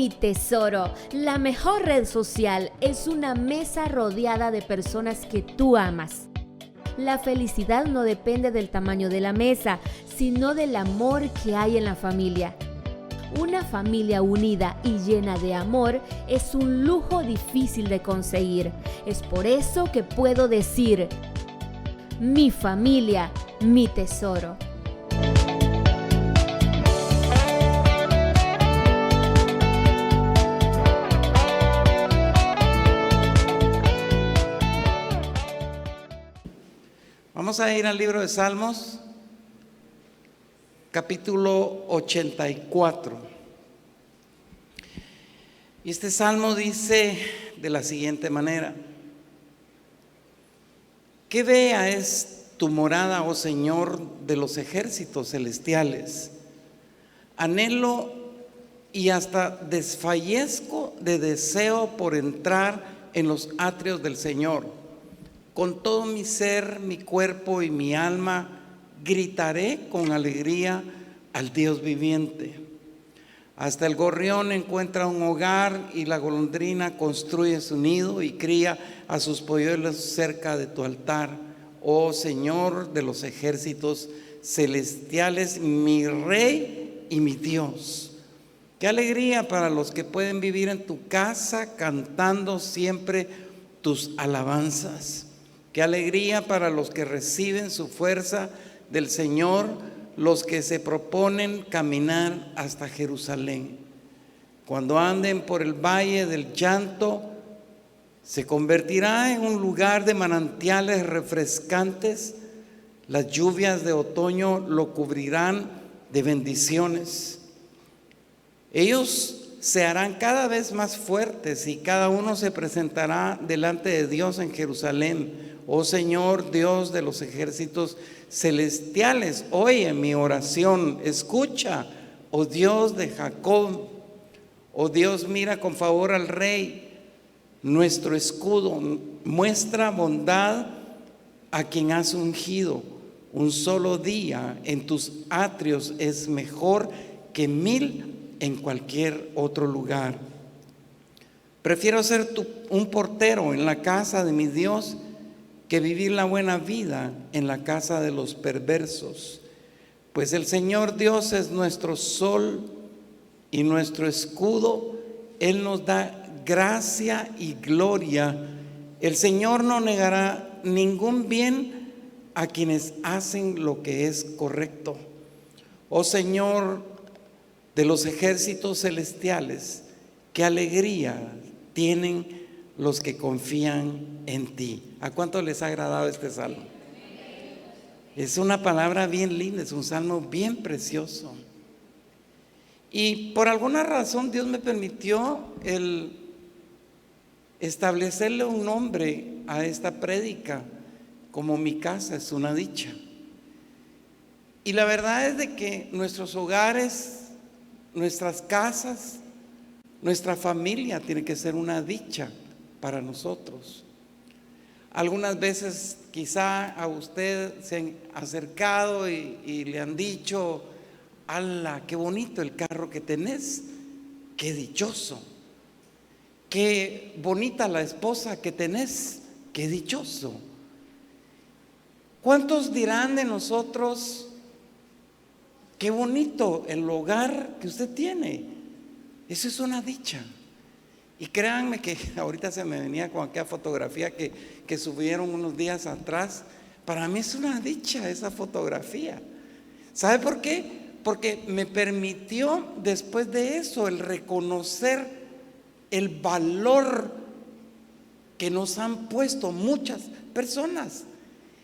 Mi tesoro, la mejor red social es una mesa rodeada de personas que tú amas. La felicidad no depende del tamaño de la mesa, sino del amor que hay en la familia. Una familia unida y llena de amor es un lujo difícil de conseguir. Es por eso que puedo decir: mi familia, mi tesoro. Vamos a ir al libro de Salmos, capítulo 84. Y este salmo dice de la siguiente manera: qué bella es tu morada, oh Señor de los ejércitos celestiales. Anhelo y hasta desfallezco de deseo por entrar en los atrios del Señor. Con todo mi ser, mi cuerpo y mi alma gritaré con alegría al Dios viviente. Hasta el gorrión encuentra un hogar y la golondrina construye su nido y cría a sus polluelos cerca de tu altar. Oh Señor de los ejércitos celestiales, mi Rey y mi Dios. Qué alegría para los que pueden vivir en tu casa cantando siempre tus alabanzas. Qué alegría para los que reciben su fuerza del Señor, los que se proponen caminar hasta Jerusalén. Cuando anden por el valle del llanto, se convertirá en un lugar de manantiales refrescantes. Las lluvias de otoño lo cubrirán de bendiciones. Ellos se harán cada vez más fuertes y cada uno se presentará delante de Dios en Jerusalén. Oh Señor, Dios de los ejércitos celestiales, oye mi oración, escucha, oh Dios de Jacob. Oh Dios, mira con favor al Rey, nuestro escudo. Muestra bondad a quien has ungido. Un solo día en tus atrios es mejor que 1000 en cualquier otro lugar. Prefiero ser un portero en la casa de mi Dios que vivir la buena vida en la casa de los perversos. Pues el Señor Dios es nuestro sol y nuestro escudo. Él nos da gracia y gloria. El Señor no negará ningún bien a quienes hacen lo que es correcto. Oh Señor de los ejércitos celestiales, qué alegría tienen los que confían en ti. ¿A cuánto les ha agradado este salmo? Es una palabra bien linda, es un salmo bien precioso. Y por alguna razón Dios me permitió el establecerle un nombre a esta prédica, como mi casa es una dicha. Y la verdad es de que nuestros hogares, nuestras casas, nuestra familia tiene que ser una dicha para nosotros. Algunas veces quizá a usted se han acercado y le han dicho: ¡ala, qué bonito el carro que tenés! ¡Qué dichoso! ¡Qué bonita la esposa que tenés! ¡Qué dichoso! ¿Cuántos dirán de nosotros: qué bonito el hogar que usted tiene? Eso es una dicha. Y créanme que ahorita se me venía con aquella fotografía que subieron unos días atrás. Para mí es una dicha esa fotografía. ¿Sabe por qué? Porque me permitió después de eso el reconocer el valor que nos han puesto muchas personas.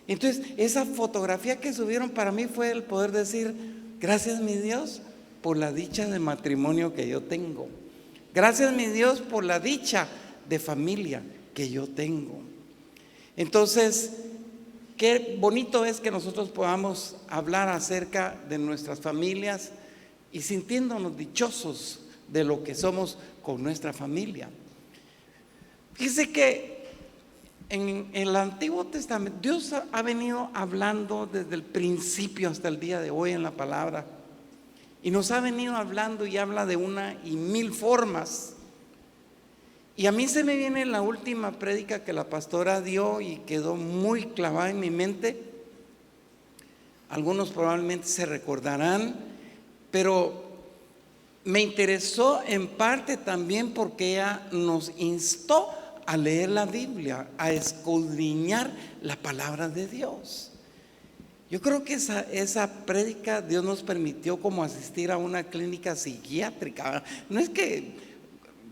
Entonces esa fotografía que subieron para mí fue el poder decir: gracias mi Dios por la dicha de matrimonio que yo tengo. Gracias mi Dios por la dicha de familia que yo tengo. Entonces, qué bonito es que nosotros podamos hablar acerca de nuestras familias y sintiéndonos dichosos de lo que somos con nuestra familia. Fíjese que en el Antiguo Testamento Dios ha venido hablando desde el principio hasta el día de hoy en la palabra. Y nos ha venido hablando y habla de una y mil formas. Y a mí se me viene la última prédica que la pastora dio y quedó muy clavada en mi mente. Algunos probablemente se recordarán, pero me interesó en parte también porque ella nos instó a leer la Biblia, a escudriñar la palabra de Dios. Yo creo que esa prédica Dios nos permitió como asistir a una clínica psiquiátrica. No es que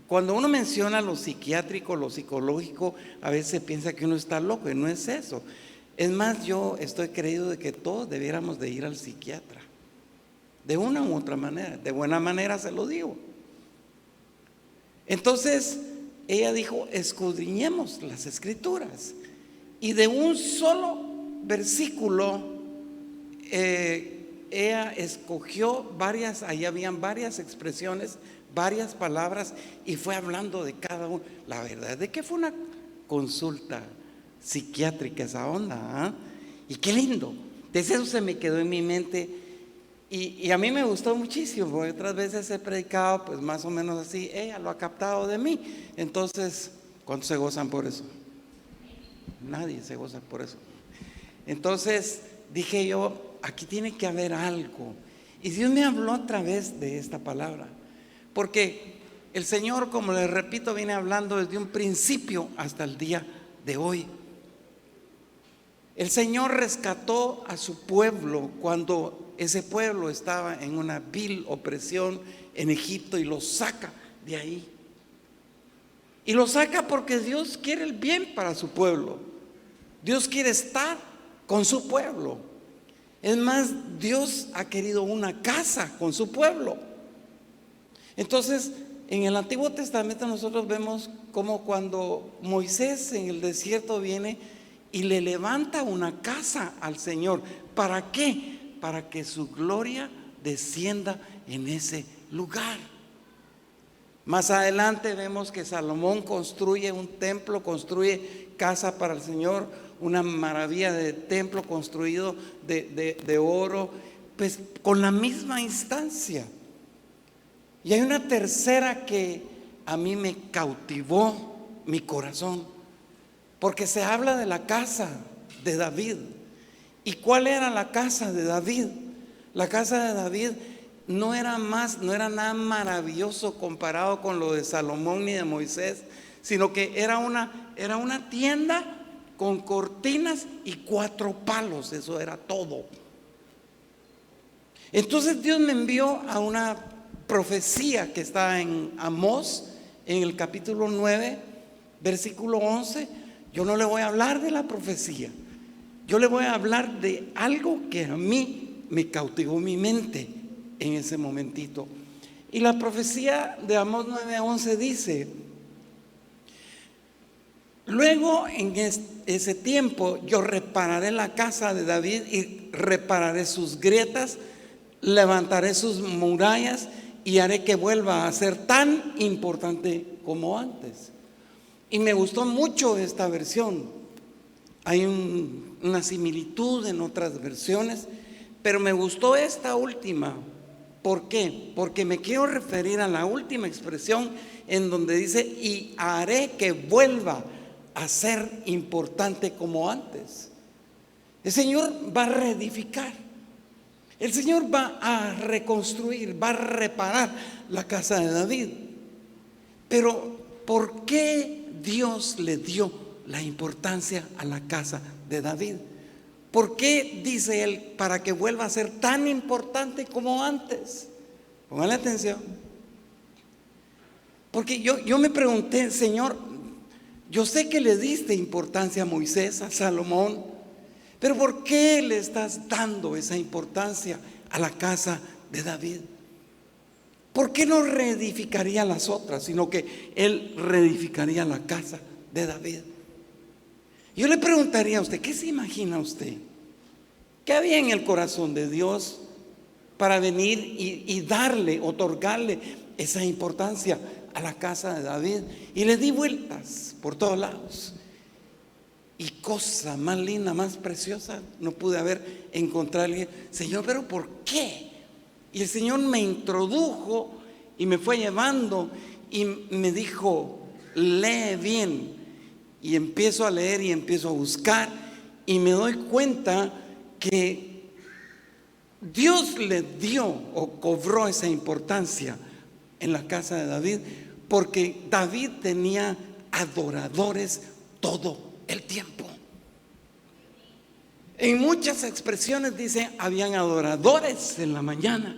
cuando uno menciona lo psiquiátrico, lo psicológico, a veces piensa que uno está loco, y no es eso. Es más, yo estoy creído de que todos debiéramos de ir al psiquiatra, de una u otra manera. De buena manera se lo digo. Entonces ella dijo: escudriñemos las escrituras. Y de un solo versículo ella escogió varias, ahí habían varias expresiones, varias palabras, y fue hablando de cada uno. La verdad es de que fue una consulta psiquiátrica esa onda, ¿eh? Y qué lindo. Desde eso se me quedó en mi mente. Y a mí me gustó muchísimo, porque otras veces he predicado pues más o menos así. Ella lo ha captado de mí. Entonces, ¿cuántos se gozan por eso? Nadie se goza por eso. Entonces dije yo, aquí tiene que haber algo. Y Dios me habló a través de esta palabra, porque el Señor, como les repito, viene hablando desde un principio hasta el día de hoy. El Señor rescató a su pueblo cuando ese pueblo estaba en una vil opresión en Egipto, y lo saca de ahí. Y lo saca porque Dios quiere el bien para su pueblo. Dios quiere estar con su pueblo. Es más, Dios ha querido una casa con su pueblo. Entonces, en el Antiguo Testamento nosotros vemos como cuando Moisés en el desierto viene y le levanta una casa al Señor. ¿Para qué? Para que su gloria descienda en ese lugar. Más adelante vemos que Salomón construye un templo, construye casa para el Señor, una maravilla de templo construido de oro, pues con la misma instancia. Y hay una tercera que a mí me cautivó mi corazón, porque se habla de la casa de David. ¿Y cuál era la casa de David? La casa de David no era nada maravilloso comparado con lo de Salomón ni de Moisés, sino que era una tienda con cortinas y 4 palos. Eso era todo. Entonces Dios me envió a una profecía que está en Amós, en el capítulo 9, versículo 11. Yo no le voy a hablar de la profecía, yo le voy a hablar de algo que a mí me cautivó mi mente en ese momentito. Y la profecía de Amós 9:11 dice: luego en ese tiempo yo repararé la casa de David y repararé sus grietas, levantaré sus murallas y haré que vuelva a ser tan importante como antes. Y me gustó mucho esta versión. Hay una similitud en otras versiones, pero me gustó esta última. ¿Por qué? Porque me quiero referir a la última expresión en donde dice: y haré que vuelva a ser importante como antes. El Señor va a reedificar, el Señor va a reconstruir, va a reparar la casa de David. Pero ¿por qué Dios le dio la importancia a la casa de David? ¿Por qué dice él para que vuelva a ser tan importante como antes? Póngale atención. Porque yo me pregunté: Señor, yo sé que le diste importancia a Moisés, a Salomón, pero ¿por qué le estás dando esa importancia a la casa de David? ¿Por qué no reedificaría las otras, sino que él reedificaría la casa de David? Yo le preguntaría a usted: ¿qué se imagina usted? ¿Qué había en el corazón de Dios para venir y darle, otorgarle esa importancia a la casa de David? Y le di vueltas por todos lados, y cosa más linda, más preciosa no pude haber encontrado. Señor, pero ¿por qué? Y el Señor me introdujo y me fue llevando y me dijo: lee bien. Y empiezo a leer y empiezo a buscar y me doy cuenta que Dios le dio o cobró esa importancia en la casa de David, porque David tenía adoradores todo el tiempo. En muchas expresiones dice: habían adoradores en la mañana,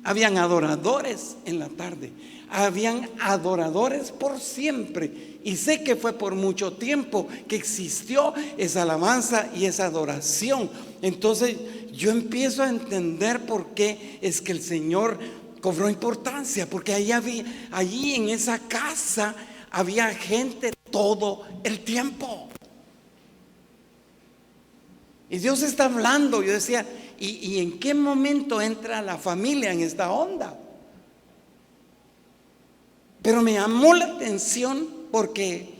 habían adoradores en la tarde, habían adoradores por siempre. Y sé que fue por mucho tiempo que existió esa alabanza y esa adoración. Entonces yo empiezo a entender por qué es que el Señor cobró importancia, porque allí en esa casa había gente todo el tiempo. Y Dios está hablando. Yo decía: ¿y en qué momento entra la familia en esta onda? Pero me llamó la atención porque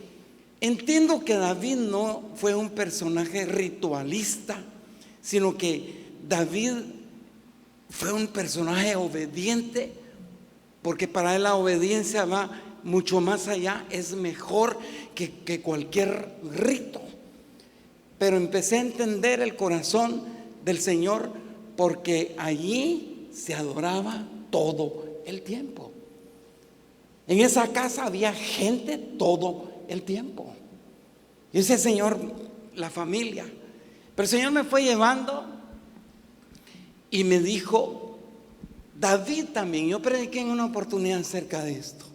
entiendo que David no fue un personaje ritualista, sino que David fue un personaje obediente, porque para él la obediencia va mucho más allá, es mejor que cualquier rito. Pero empecé a entender el corazón del Señor, porque allí se adoraba todo el tiempo. En esa casa había gente todo el tiempo. Y ese Señor, la familia. Pero el Señor me fue llevando y me dijo: David también. Yo prediqué en una oportunidad acerca de esto.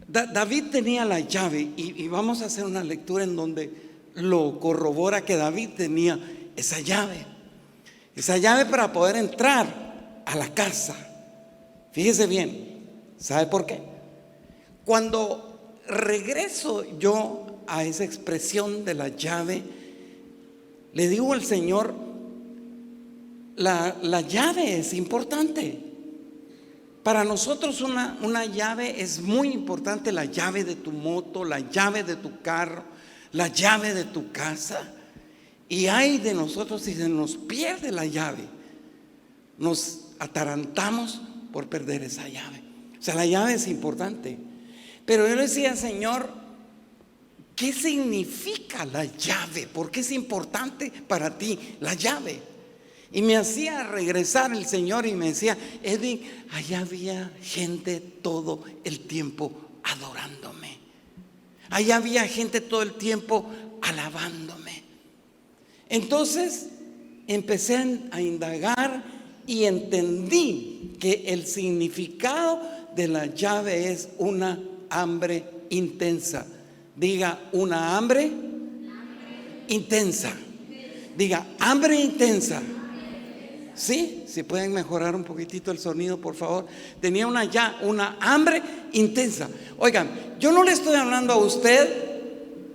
David tenía la llave, y vamos a hacer una lectura en donde lo corrobora, que David tenía esa llave para poder entrar a la casa. Fíjese bien, ¿sabe por qué? Cuando regreso yo a esa expresión de la llave, le digo al Señor: la llave es importante. Para nosotros una llave es muy importante. La llave de tu moto, la llave de tu carro, la llave de tu casa. Y hay de nosotros si se nos pierde la llave, nos atarantamos por perder esa llave. O sea, la llave es importante. Pero yo le decía: Señor, ¿qué significa la llave? ¿Por qué es importante para ti la llave? Y me hacía regresar el Señor y me decía: Edwin, allá había gente todo el tiempo adorándome. Allá había gente todo el tiempo alabándome. Entonces empecé a indagar y entendí que el significado de la llave es una hambre intensa. Diga: una hambre intensa. Diga: hambre intensa. ¿Sí? Si pueden mejorar un poquitito el sonido, por favor. Tenía una hambre intensa. Oigan, yo no le estoy hablando a usted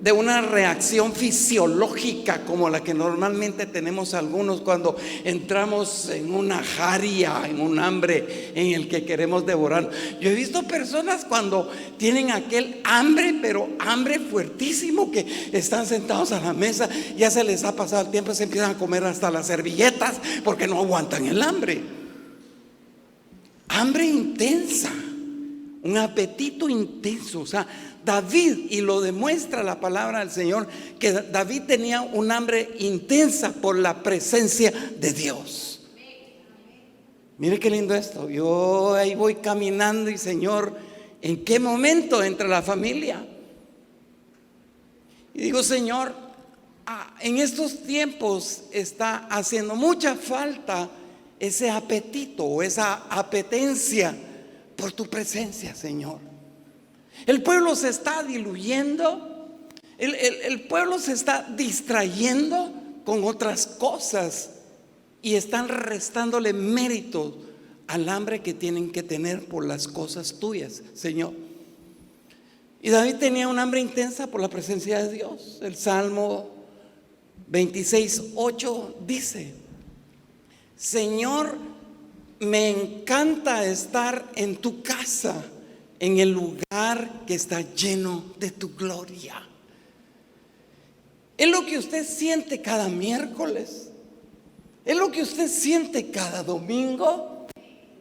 de una reacción fisiológica como la que normalmente tenemos algunos cuando entramos en una jaria, en un hambre en el que queremos devorar. Yo he visto personas cuando tienen aquel hambre, pero hambre fuertísimo, que están sentados a la mesa, ya se les ha pasado el tiempo, se empiezan a comer hasta las servilletas porque no aguantan el hambre. Hambre intensa, un apetito intenso. O sea, David, y lo demuestra la palabra del Señor, que David tenía un hambre intensa por la presencia de Dios. Mire qué lindo esto. Yo ahí voy caminando y: Señor, ¿en qué momento entra la familia? Y digo: Señor, en estos tiempos está haciendo mucha falta ese apetito o esa apetencia por tu presencia, Señor. El pueblo se está diluyendo, el pueblo se está distrayendo con otras cosas y están restándole mérito al hambre que tienen que tener por las cosas tuyas, Señor. Y David tenía un hambre intensa por la presencia de Dios. El Salmo 26:8 dice: Señor, me encanta estar en tu casa, en el lugar que está lleno de tu gloria. Es lo que usted siente cada miércoles, es lo que usted siente cada domingo.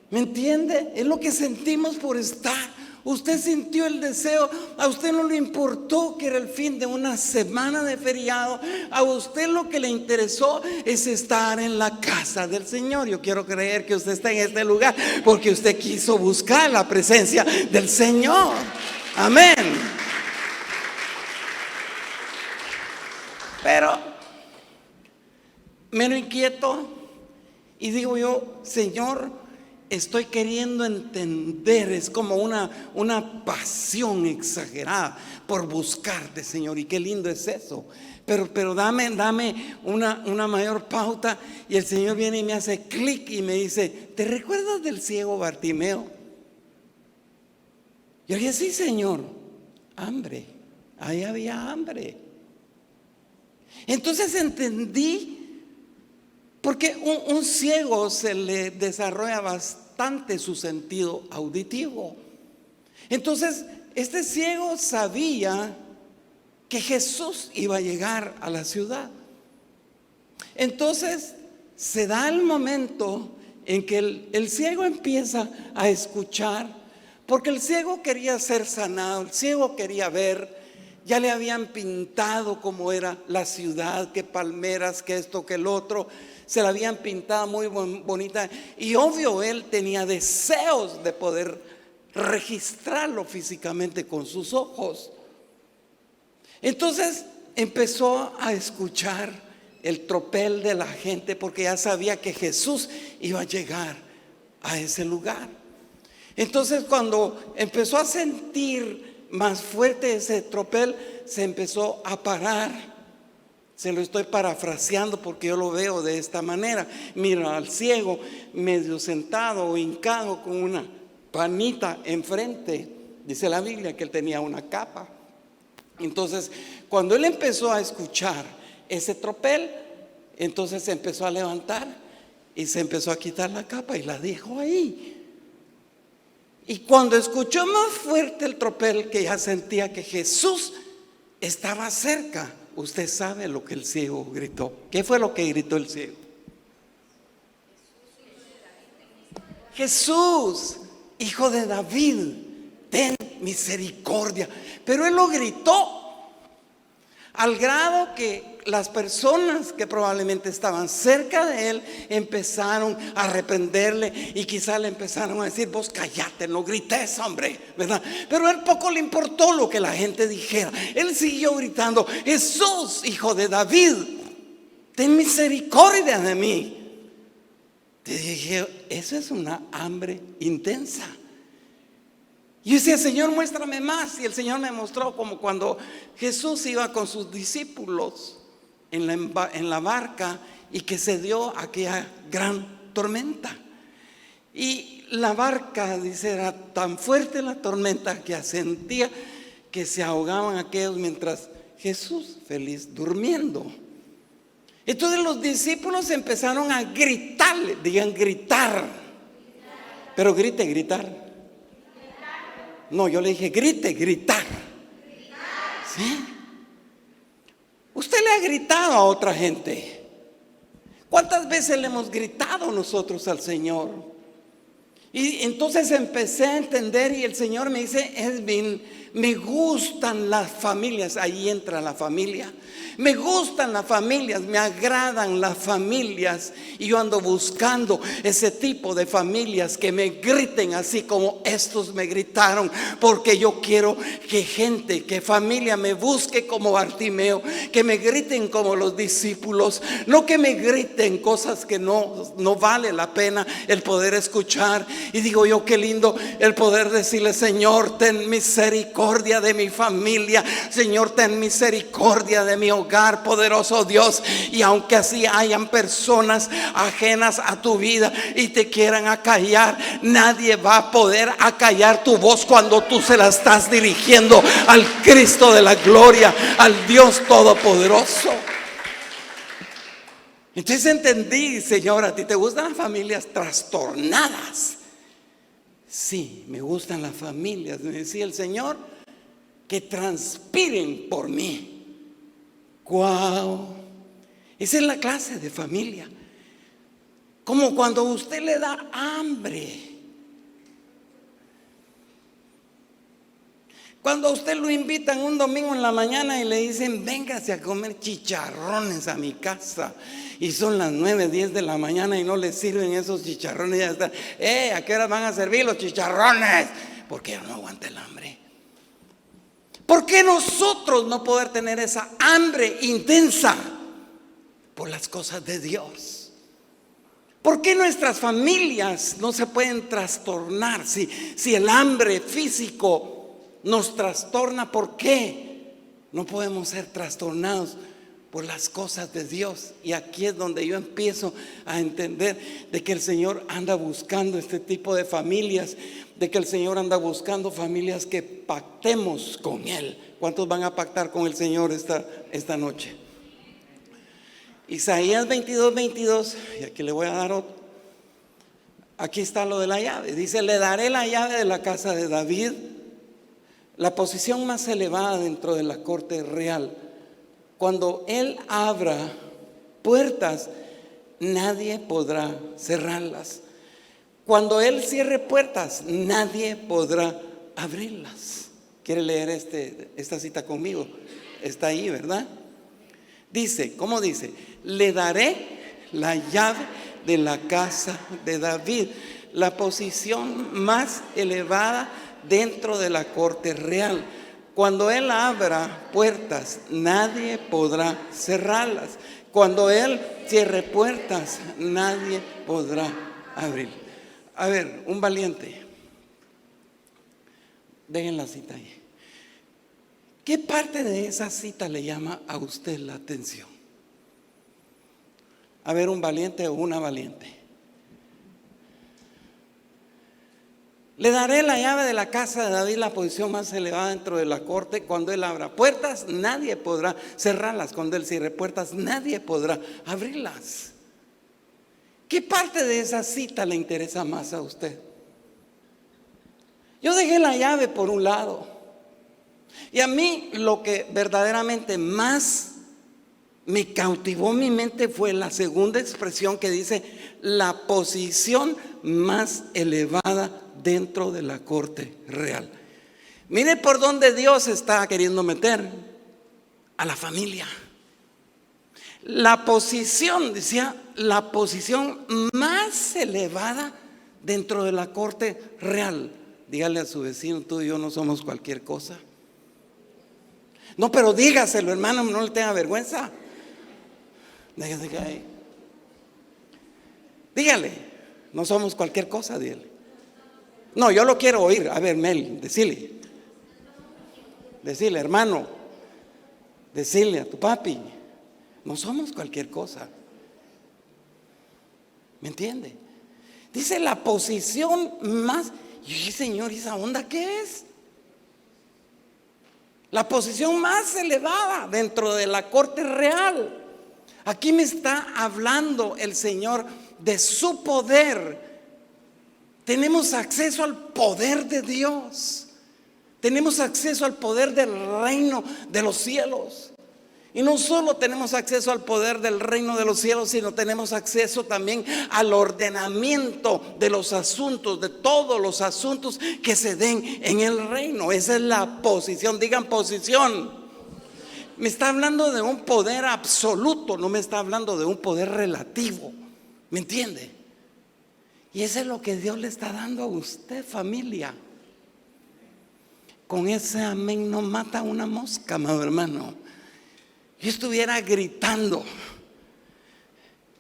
¿Me entiende? Es lo que sentimos por estar. Usted sintió el deseo, a usted no le importó que era el fin de una semana de feriado, a usted lo que le interesó es estar en la casa del Señor. Yo quiero creer que usted está en este lugar porque usted quiso buscar la presencia del Señor. Amén. Pero me lo inquieto y digo yo, Señor, estoy queriendo entender. Es como una pasión exagerada por buscarte, Señor. Y qué lindo es eso. Pero dame una mayor pauta. Y el Señor viene y me hace clic y me dice: ¿te recuerdas del ciego Bartimeo? Yo dije: sí, Señor. Hambre. Ahí había hambre. Entonces entendí. Porque un ciego se le desarrolla bastante su sentido auditivo. Entonces, este ciego sabía que Jesús iba a llegar a la ciudad. Entonces, se da el momento en que el ciego empieza a escuchar, porque el ciego quería ser sanado, el ciego quería ver. Ya le habían pintado cómo era la ciudad, qué palmeras, qué esto, qué el otro. Se la habían pintado muy bonita. Y obvio, él tenía deseos de poder registrarlo físicamente con sus ojos. Entonces empezó a escuchar el tropel de la gente, porque ya sabía que Jesús iba a llegar a ese lugar. Entonces, cuando empezó a sentir más fuerte ese tropel, se empezó a parar. Se lo estoy parafraseando porque yo lo veo de esta manera. Mira al ciego medio sentado o hincado con una panita enfrente. Dice la Biblia que él tenía una capa. Entonces, cuando él empezó a escuchar ese tropel, entonces se empezó a levantar y se empezó a quitar la capa y la dejó ahí. Y cuando escuchó más fuerte el tropel, que ya sentía que Jesús estaba cerca, usted sabe lo que el ciego gritó. ¿Qué fue lo que gritó el ciego? Jesús, Hijo de David, ten misericordia. Pero él lo gritó al grado que las personas que probablemente estaban cerca de él empezaron a reprenderle y quizá le empezaron a decir: vos callate, no grites, hombre, ¿verdad? Pero a él poco le importó lo que la gente dijera. Él siguió gritando: Jesús, Hijo de David, ten misericordia de mí. Te dije, eso es una hambre intensa. Y yo decía: Señor, muéstrame más. Y el Señor me mostró como cuando Jesús iba con sus discípulos en la barca y que se dio aquella gran tormenta. Y la barca, dice, era tan fuerte la tormenta que sentía que se ahogaban aquellos mientras Jesús feliz durmiendo. Entonces los discípulos empezaron a gritarle, digan gritar, pero grite, gritar. No, yo le dije grite, gritar. ¿Sí? Usted le ha gritado a otra gente. ¿Cuántas veces le hemos gritado nosotros al Señor? Y entonces empecé a entender y el Señor me dice: Edwin, me gustan las familias. Ahí entra la familia. Me gustan las familias, me agradan las familias. Y yo ando buscando ese tipo de familias que me griten así como estos me gritaron. Porque yo quiero que gente, que familia me busque como Bartimeo, que me griten como los discípulos. No que me griten cosas que no vale la pena el poder escuchar. Y digo yo, qué lindo el poder decirle: Señor, ten misericordia de mi familia. Señor, ten misericordia de mi hogar, poderoso Dios. Y aunque así hayan personas ajenas a tu vida y te quieran acallar, nadie va a poder acallar tu voz cuando tú se la estás dirigiendo al Cristo de la gloria, al Dios todopoderoso. Entonces entendí: Señor, ¿a ti te gustan las familias trastornadas? Sí, me gustan las familias, me decía el Señor, que transpiren por mí. Wow, esa es la clase de familia. Como cuando usted le da hambre Cuando a usted lo invitan un domingo en la mañana y le dicen, véngase a comer chicharrones a mi casa, y son las 9, 10 de la mañana y no le sirven esos chicharrones, ya está, ¿a qué hora van a servir los chicharrones? Porque ya no aguanta el hambre. ¿Por qué nosotros no poder tener esa hambre intensa por las cosas de Dios? ¿Por qué nuestras familias no se pueden trastornar si el hambre físico nos trastorna? ¿Por qué no podemos ser trastornados por las cosas de Dios? Y aquí es donde yo empiezo a entender de que el Señor anda buscando este tipo de familias, de que el Señor anda buscando familias que pactemos con Él. ¿Cuántos van a pactar con el Señor esta noche? Isaías 22, 22, y aquí le voy a dar otro. Aquí está lo de la llave. Dice, le daré la llave de la casa de David, la posición más elevada dentro de la corte real. Cuando Él abra puertas, nadie podrá cerrarlas. Cuando Él cierre puertas, nadie podrá abrirlas. ¿Quiere leer esta cita conmigo? Está ahí, ¿verdad? Dice, ¿cómo dice? Le daré la llave de la casa de David, la posición más elevada dentro de la corte real. Cuando Él abra puertas, nadie podrá cerrarlas. Cuando Él cierre puertas, nadie podrá abrir. A ver, un valiente. Dejen la cita ahí. ¿Qué parte de esa cita le llama a usted la atención? A ver, un valiente o una valiente. Le daré la llave de la casa de David, la posición más elevada dentro de la corte. Cuando Él abra puertas, nadie podrá cerrarlas. Cuando Él cierre puertas, nadie podrá abrirlas. ¿Qué parte de esa cita le interesa más a usted? Yo dejé la llave por un lado. Y a mí lo que verdaderamente más me cautivó mi mente fue la segunda expresión que dice, la posición más elevada dentro de la corte real. Mire por dónde Dios está queriendo meter a la familia. La posición, decía, la posición más elevada dentro de la corte real. Dígale a su vecino, tú y yo no somos cualquier cosa. No, pero dígaselo, hermano, no le tenga vergüenza. Dígale, no somos cualquier cosa, dígale. No, yo lo quiero oír. A ver, Mel, decile, hermano, decile a tu papi, no somos cualquier cosa. ¿Me entiende? Dice la posición más. Y dije, Señor, ¿y esa onda qué es? La posición más elevada dentro de la corte real. Aquí me está hablando el Señor de su poder. Tenemos acceso al poder de Dios. Tenemos acceso al poder del reino de los cielos. Y no solo tenemos acceso al poder del reino de los cielos, sino tenemos acceso también al ordenamiento de los asuntos, de todos los asuntos que se den en el reino. Esa es la posición, digan posición. Me está hablando de un poder absoluto, no me está hablando de un poder relativo. ¿Me entiende? Y eso es lo que Dios le está dando a usted, familia. Con ese amén no mata una mosca, amado hermano. Yo estuviera gritando,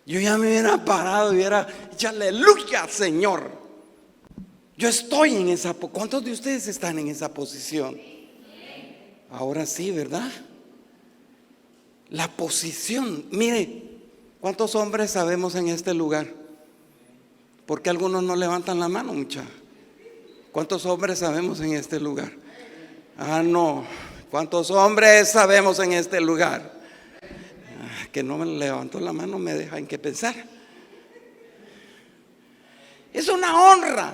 yo ya me hubiera parado y hubiera dicho aleluya, Señor. Yo estoy en esa posición. ¿Cuántos de ustedes están en esa posición? Ahora sí, ¿verdad? La posición. Mire, ¿cuántos hombres sabemos en este lugar? ¿Por qué algunos no levantan la mano, mucha? ¿Cuántos hombres sabemos en este lugar? Ah, no. ¿Cuántos hombres sabemos en este lugar? Que no me levantó la mano me deja en qué pensar. Es una honra.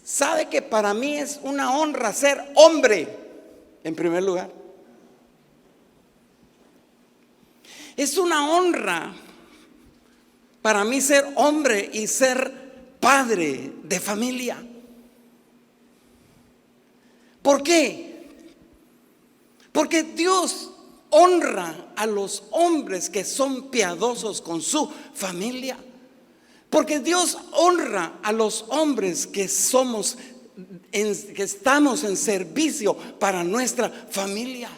¿Sabe que para mí es una honra ser hombre en primer lugar? Es una honra para mí ser hombre y ser padre de familia. ¿Por qué? Porque Dios honra a los hombres que son piadosos con su familia. Porque Dios honra a los hombres que estamos en servicio para nuestra familia.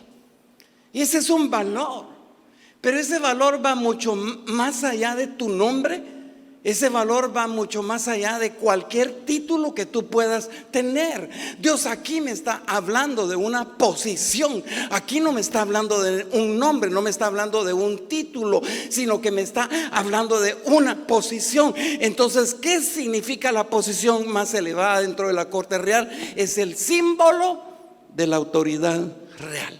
Y ese es un valor. Pero ese valor va mucho más allá de tu nombre. Ese valor va mucho más allá de cualquier título que tú puedas tener. Dios aquí me está hablando de una posición. Aquí no me está hablando de un nombre, no me está hablando de un título, sino que me está hablando de una posición. Entonces, ¿qué significa la posición más elevada dentro de la corte real? Es el símbolo de la autoridad real.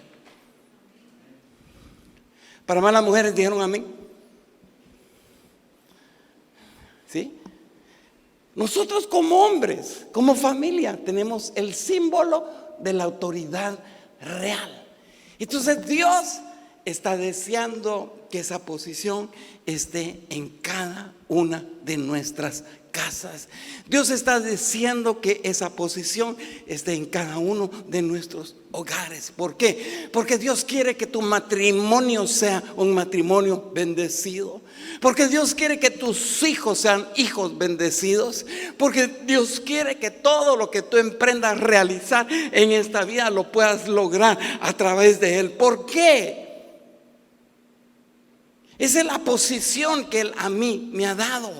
Para más las mujeres dijeron amén. ¿Sí? Nosotros como hombres, como familia, tenemos el símbolo de la autoridad real. Entonces Dios está deseando que esa posición esté en cada una de nuestras casas. Dios está deseando que esa posición esté en cada uno de nuestros hogares. ¿Por qué? Porque Dios quiere que tu matrimonio sea un matrimonio bendecido. Porque Dios quiere que tus hijos sean hijos bendecidos. Porque Dios quiere que todo lo que tú emprendas realizar en esta vida lo puedas lograr a través de Él. ¿Por qué? Esa es la posición que Él a mí me ha dado.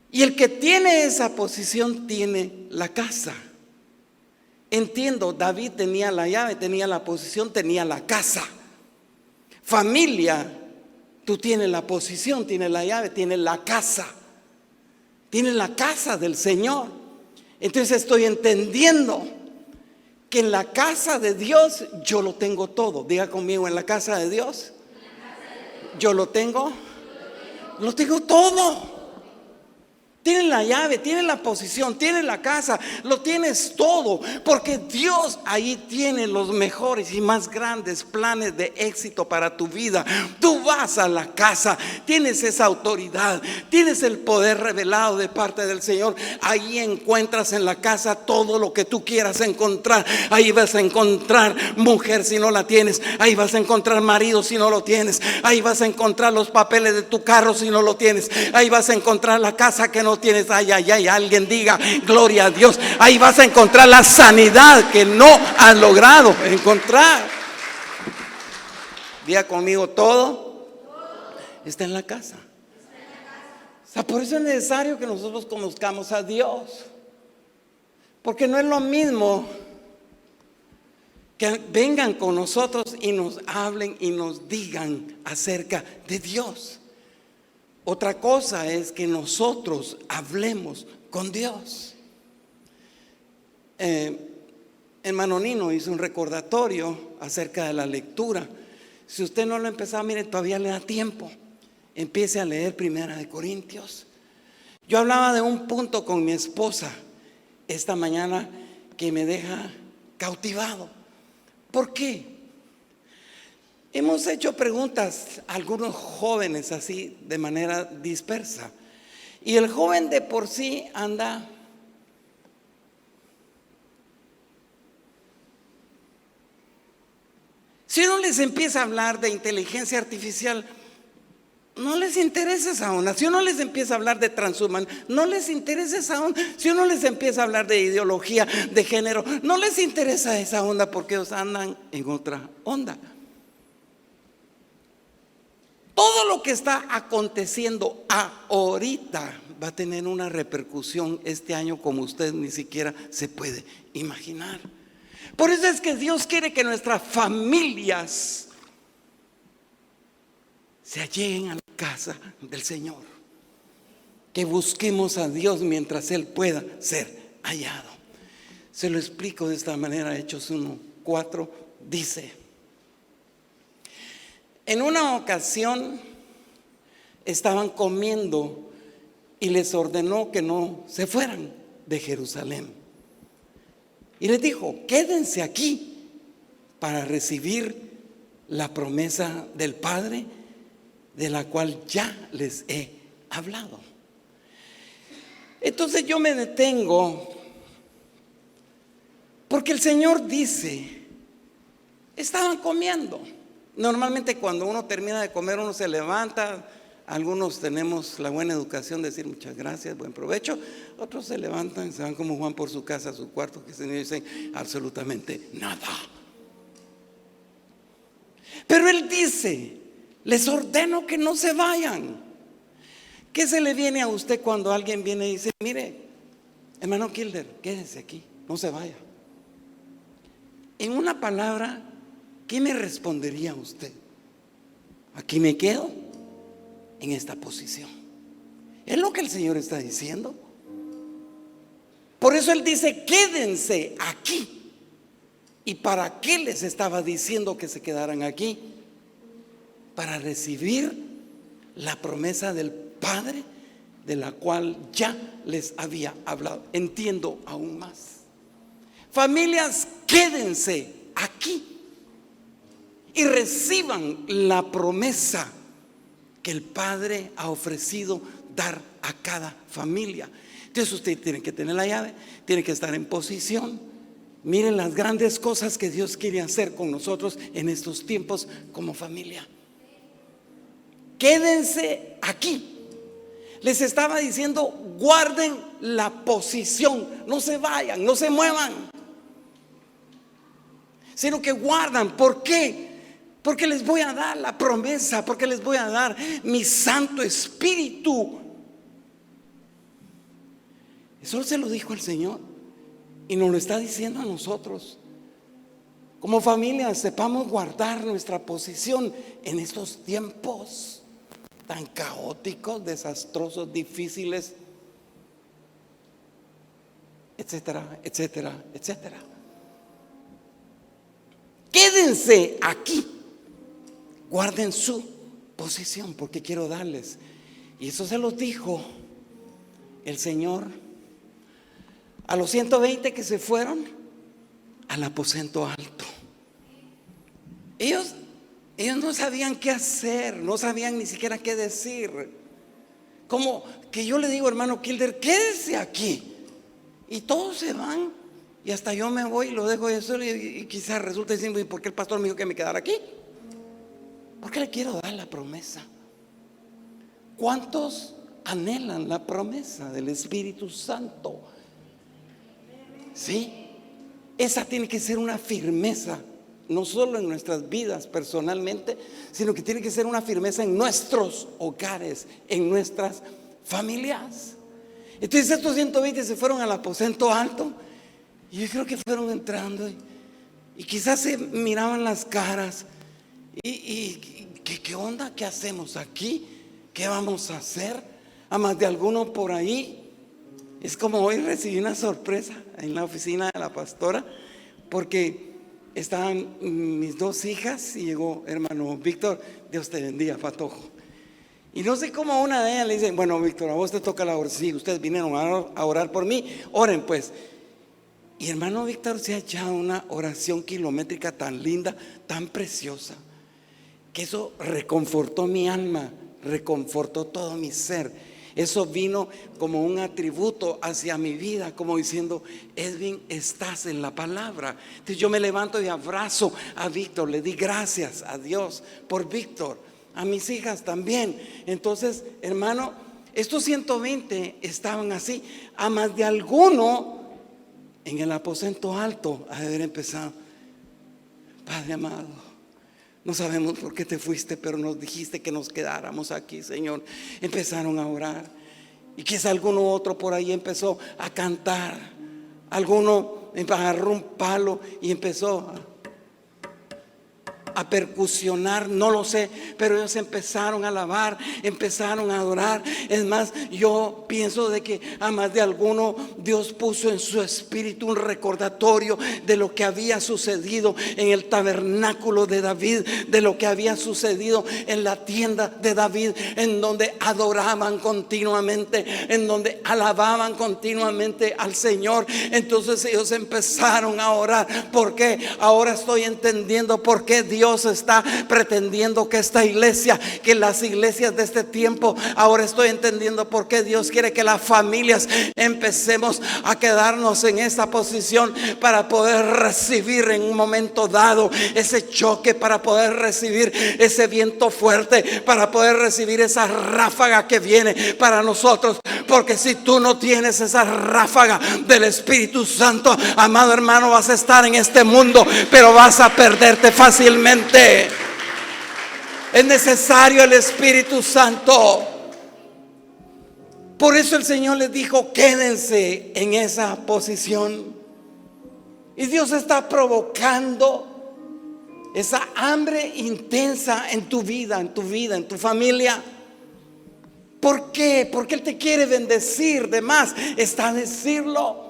Y el que tiene esa posición tiene la casa. Entiendo, David tenía la llave, tenía la posición, tenía la casa. Familia, tú tienes la posición, tienes la llave, tienes la casa. Tienes la casa del Señor. Entonces estoy entendiendo que en la casa de Dios yo lo tengo todo. Diga conmigo, en la casa de Dios yo lo tengo todo. Tienes la llave, tienes la posición, tienes la casa, lo tienes todo. Porque Dios ahí tiene los mejores y más grandes planes de éxito para tu vida. Tú vas a la casa, tienes esa autoridad, tienes el poder revelado de parte del Señor. Ahí encuentras en la casa todo lo que tú quieras encontrar. Ahí vas a encontrar mujer si no la tienes. Ahí vas a encontrar marido si no lo tienes. Ahí vas a encontrar los papeles de tu carro si no lo tienes. Ahí vas a encontrar la casa que no tienes. Ay, ay, ay, alguien diga gloria a Dios. Ahí vas a encontrar la sanidad que no has logrado encontrar. Diga conmigo, todo está en la casa. O sea, por eso es necesario que nosotros conozcamos a Dios. Porque no es lo mismo que vengan con nosotros y nos hablen y nos digan acerca de Dios. Otra cosa es que nosotros hablemos con Dios. Hermano Nino hizo un recordatorio acerca de la lectura. Si usted no lo ha empezado, mire, todavía le da tiempo. Empiece a leer 1 Corintios. Yo hablaba de un punto con mi esposa esta mañana que me deja cautivado. ¿Por qué? Hemos hecho preguntas a algunos jóvenes así de manera dispersa. Y el joven de por sí anda si uno les empieza a hablar de inteligencia artificial, no les interesa esa onda. Si uno les empieza a hablar de transhumanismo, no les interesa esa onda. Si uno les empieza a hablar de ideología, de género, no les interesa esa onda porque ellos andan en otra onda. Todo lo que está aconteciendo ahorita va a tener una repercusión este año como usted ni siquiera se puede imaginar. Por eso es que Dios quiere que nuestras familias se alleguen a la casa del Señor. Que busquemos a Dios mientras Él pueda ser hallado. Se lo explico de esta manera. Hechos 1:4 dice: en una ocasión estaban comiendo y les ordenó que no se fueran de Jerusalén. Y les dijo: quédense aquí para recibir la promesa del Padre, de la cual ya les he hablado. Entonces yo me detengo Porque el Señor dice, estaban comiendo. Normalmente cuando uno termina de comer, uno se levanta. Algunos tenemos la buena educación de decir muchas gracias, buen provecho. Otros se levantan, se van como Juan por su casa, a su cuarto, que se dicen absolutamente nada. Pero Él dice, les ordeno que no se vayan. ¿Qué se le viene a usted cuando alguien viene y dice, mire, hermano Kilder, quédese aquí, no se vaya? En una palabra, ¿qué me respondería usted? Aquí me quedo en esta posición. Es lo que el Señor está diciendo. Por eso Él dice, quédense aquí. ¿Y para qué les estaba diciendo que se quedaran aquí? Para recibir la promesa del Padre, de la cual ya les había hablado. Entiendo aún más. Familias, quédense aquí y reciban la promesa que el Padre ha ofrecido dar a cada familia. Entonces usted tiene que tener la llave, tiene que estar en posición. Miren las grandes cosas que Dios quiere hacer con nosotros en estos tiempos como familia. Quédense aquí. Les estaba diciendo, guarden la posición, no se vayan, no se muevan, sino que guardan. ¿Por qué? Porque les voy a dar la promesa, porque les voy a dar mi Santo Espíritu. Eso se lo dijo el Señor y nos lo está diciendo a nosotros. Como familia, sepamos guardar nuestra posición en estos tiempos tan caóticos, desastrosos, difíciles, etcétera, etcétera, etcétera. Quédense aquí, guarden su posición, porque quiero darles. Y eso se los dijo el Señor a los 120 que se fueron al aposento alto. Ellos no sabían qué hacer, no sabían ni siquiera qué decir. Como que yo le digo, hermano Kilder, quédese aquí. Y todos se van. Y hasta yo me voy y lo dejo eso. Y quizás resulte diciendo, ¿y por qué el pastor me dijo que me quedara aquí? Porque le quiero dar la promesa. ¿Cuántos anhelan la promesa del Espíritu Santo? Sí. Esa tiene que ser una firmeza, no solo en nuestras vidas personalmente, sino que tiene que ser una firmeza en nuestros hogares, en nuestras familias. Entonces estos 120 se fueron al aposento alto. Y yo creo que fueron entrando y quizás se miraban las caras. ¿Y qué onda? ¿Qué hacemos aquí? ¿Qué vamos a hacer? A más de alguno por ahí. Es como hoy recibí una sorpresa en la oficina de la pastora, porque estaban mis dos hijas y llegó hermano Víctor. Dios te bendiga, Patojo. Y no sé cómo una de ellas le dice, bueno, Víctor, a vos te toca la oración. Sí, ustedes vinieron a orar por mí, oren pues. Y hermano Víctor se ha echado una oración kilométrica tan linda, tan preciosa, que eso reconfortó mi alma, reconfortó todo mi ser. Eso vino como un atributo hacia mi vida, como diciendo, Edwin, estás en la palabra. Entonces yo me levanto y abrazo a Víctor, le di gracias a Dios por Víctor, a mis hijas también. Entonces, hermano, estos 120 estaban así, a más de alguno en el aposento alto a haber empezado, Padre amado, no sabemos por qué te fuiste, pero nos dijiste que nos quedáramos aquí, Señor. Empezaron a orar. Y quizá alguno otro por ahí empezó a cantar. Alguno agarró un palo y empezó a percusionar, no lo sé, pero ellos empezaron a alabar, empezaron a adorar. Es más, yo pienso de que a más de alguno Dios puso en su espíritu un recordatorio de lo que había sucedido en el tabernáculo de David, de lo que había sucedido en la tienda de David, en donde adoraban continuamente, en donde alababan continuamente al Señor. Entonces ellos empezaron a orar. ¿Por qué? Ahora estoy entendiendo por qué Dios Dios está pretendiendo que esta iglesia, que las iglesias de este tiempo, ahora estoy entendiendo por qué Dios quiere que las familias empecemos a quedarnos en esa posición para poder recibir en un momento dado ese choque, para poder recibir ese viento fuerte, para poder recibir esa ráfaga que viene para nosotros. Porque si tú no tienes esa ráfaga del Espíritu Santo, amado hermano, vas a estar en este mundo, pero vas a perderte fácilmente. Es necesario el Espíritu Santo. Por eso el Señor les dijo: quédense en esa posición. Y Dios está provocando esa hambre intensa en tu vida, en tu familia. ¿Por qué? Porque Él te quiere bendecir. De más está decirlo.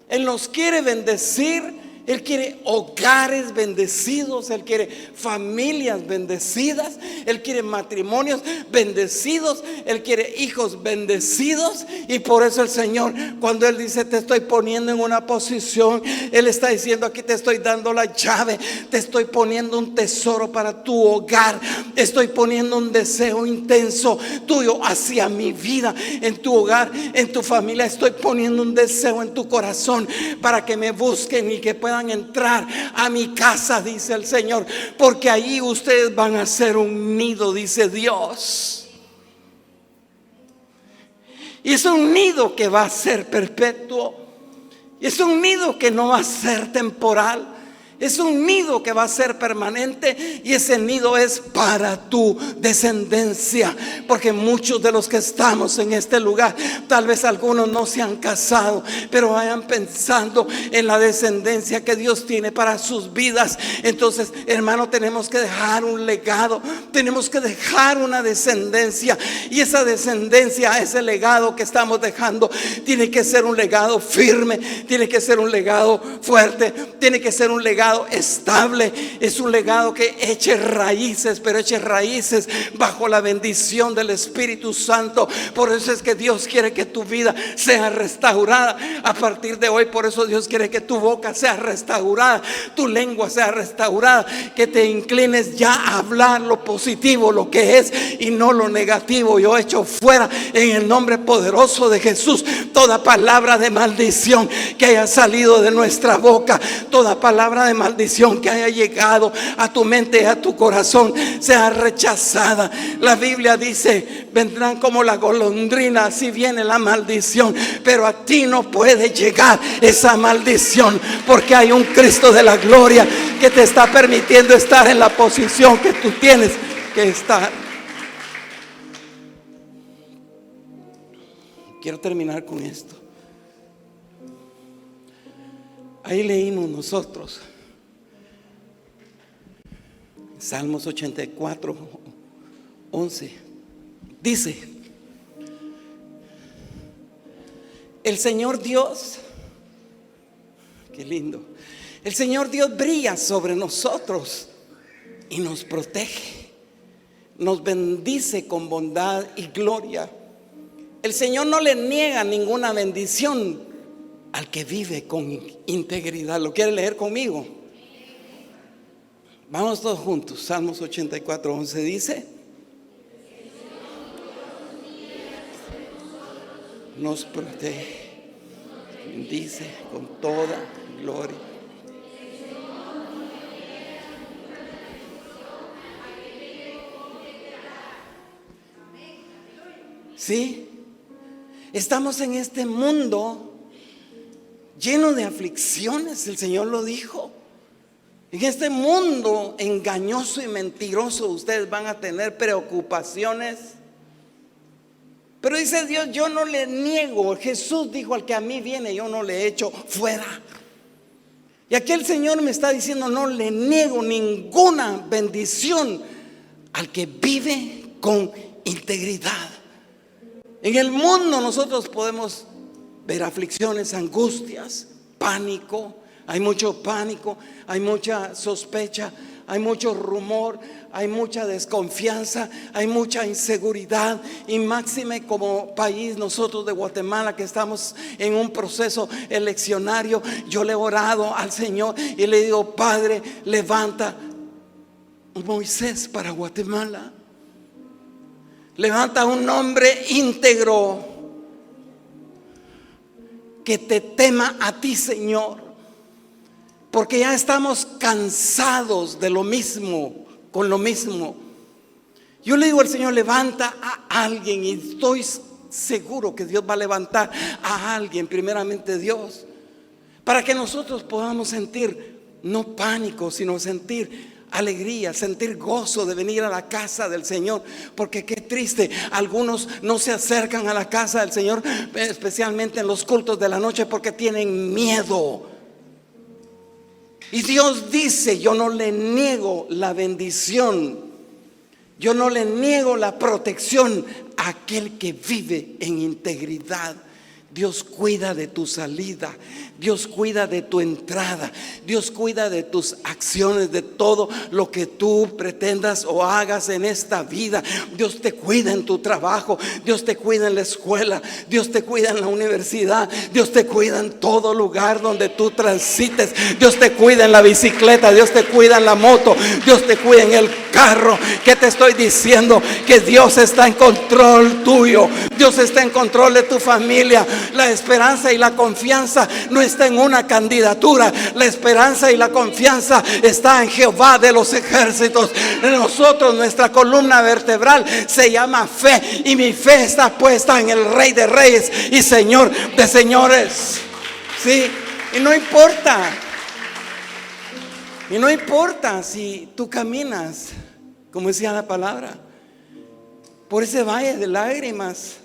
Él nos quiere bendecir. Él quiere hogares bendecidos, Él quiere familias bendecidas, Él quiere matrimonios bendecidos, Él quiere hijos bendecidos. Y por eso el Señor, cuando Él dice: te estoy poniendo en una posición, Él está diciendo: aquí te estoy dando la llave, te estoy poniendo un tesoro para tu hogar, estoy poniendo un deseo intenso tuyo hacia mi vida, en tu hogar, en tu familia. Estoy poniendo un deseo en tu corazón para que me busquen y que puedan entrar a mi casa, dice el Señor, porque allí ustedes van a ser un nido, dice Dios. Y es un nido que va a ser perpetuo, y es un nido que no va a ser temporal. Es un nido que va a ser permanente, y ese nido es para tu descendencia. Porque muchos de los que estamos en este lugar, tal vez algunos no se han casado, pero vayan pensando en la descendencia que Dios tiene para sus vidas. Entonces, hermano, tenemos que dejar un legado, tenemos que dejar una descendencia, y esa descendencia, ese legado que estamos dejando, tiene que ser un legado firme, tiene que ser un legado fuerte, tiene que ser un legado estable. Es un legado que eche raíces, pero eche raíces bajo la bendición del Espíritu Santo. Por eso es que Dios quiere que tu vida sea restaurada a partir de hoy. Por eso Dios quiere que tu boca sea restaurada, tu lengua sea restaurada, que te inclines ya a hablar lo positivo, lo que es, y no lo negativo. Yo echo fuera en el nombre poderoso de Jesús toda palabra de maldición que haya salido de nuestra boca, toda palabra de maldición que haya llegado a tu mente y a tu corazón sea rechazada. La Biblia dice: vendrán como la golondrina, así viene la maldición, pero a ti no puede llegar esa maldición, porque hay un Cristo de la gloria que te está permitiendo estar en la posición que tú tienes que estar. Quiero terminar con esto. Ahí leímos nosotros Salmos 84, 11. Dice: el Señor Dios, qué lindo, el Señor Dios brilla sobre nosotros y nos protege, nos bendice con bondad y gloria. El Señor no le niega ninguna bendición al que vive con integridad. ¿Lo quiere leer conmigo? Vamos todos juntos. Salmos 84, 11 dice: nos protege, bendice con toda gloria. Sí, estamos en este mundo lleno de aflicciones, el Señor lo dijo. En este mundo engañoso y mentiroso ustedes van a tener preocupaciones. Pero dice Dios: yo no le niego. Jesús dijo: al que a mí viene, yo no le echo fuera. Y aquí el Señor me está diciendo: no le niego ninguna bendición al que vive con integridad. En el mundo nosotros podemos ver aflicciones, angustias, pánico. Hay mucho pánico, hay mucha sospecha, hay mucho rumor, hay mucha desconfianza, hay mucha inseguridad. Y máxime como país, nosotros de Guatemala, que estamos en un proceso eleccionario, yo le he orado al Señor y le digo: Padre, levanta Moisés para Guatemala. Levanta un hombre íntegro que te tema a ti, Señor, porque ya estamos cansados de lo mismo, con lo mismo. Yo le digo al Señor, levanta a alguien, y estoy seguro que Dios va a levantar a alguien, primeramente Dios, para que nosotros podamos sentir no pánico, sino sentir alegría, sentir gozo de venir a la casa del Señor. Porque qué triste, algunos no se acercan a la casa del Señor, especialmente en los cultos de la noche, porque tienen miedo. Y Dios dice: yo no le niego la bendición, yo no le niego la protección a aquel que vive en integridad. Dios cuida de tu salida, Dios cuida de tu entrada, Dios cuida de tus acciones, de todo lo que tú pretendas o hagas en esta vida. Dios te cuida en tu trabajo, Dios te cuida en la escuela, Dios te cuida en la universidad, Dios te cuida en todo lugar donde tú transites. Dios te cuida en la bicicleta, Dios te cuida en la moto, Dios te cuida en el carro. ¿Qué te estoy diciendo? Que Dios está en control tuyo, Dios está en control de tu familia. La esperanza y la confianza no está en una candidatura. La esperanza y la confianza está en Jehová de los ejércitos. Nosotros, nuestra columna vertebral se llama fe, y mi fe está puesta en el Rey de Reyes y Señor de señores. Sí, y no importa si tú caminas, como decía la palabra, por ese valle de lágrimas,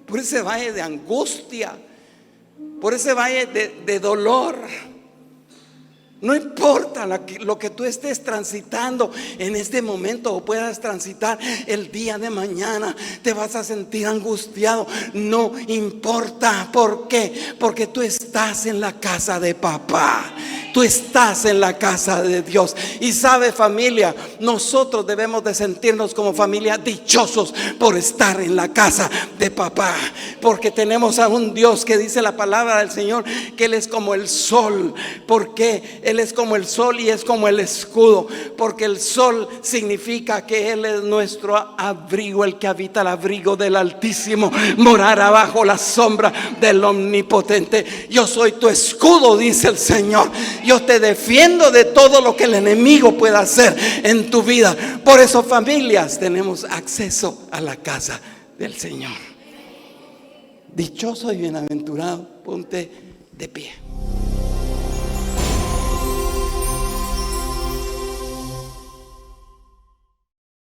por ese valle de angustia, por ese valle de dolor. No importa lo que tú estés transitando en este momento, o puedas transitar el día de mañana, te vas a sentir angustiado. No importa. ¿Por qué? Porque tú estás en la casa de papá. Tú estás en la casa de Dios. Y sabe, familia, nosotros debemos de sentirnos como familia dichosos por estar en la casa de papá, porque tenemos a un Dios que dice la palabra del Señor que Él es como el sol. ¿Por qué? Él es como el sol y es como el escudo, porque el sol significa que Él es nuestro abrigo, el que habita el abrigo del Altísimo, morará bajo la sombra del Omnipotente. Yo soy tu escudo, dice el Señor. Yo te defiendo de todo lo que el enemigo pueda hacer en tu vida. Por eso, familias, tenemos acceso a la casa del Señor. Dichoso y bienaventurado. Ponte de pie.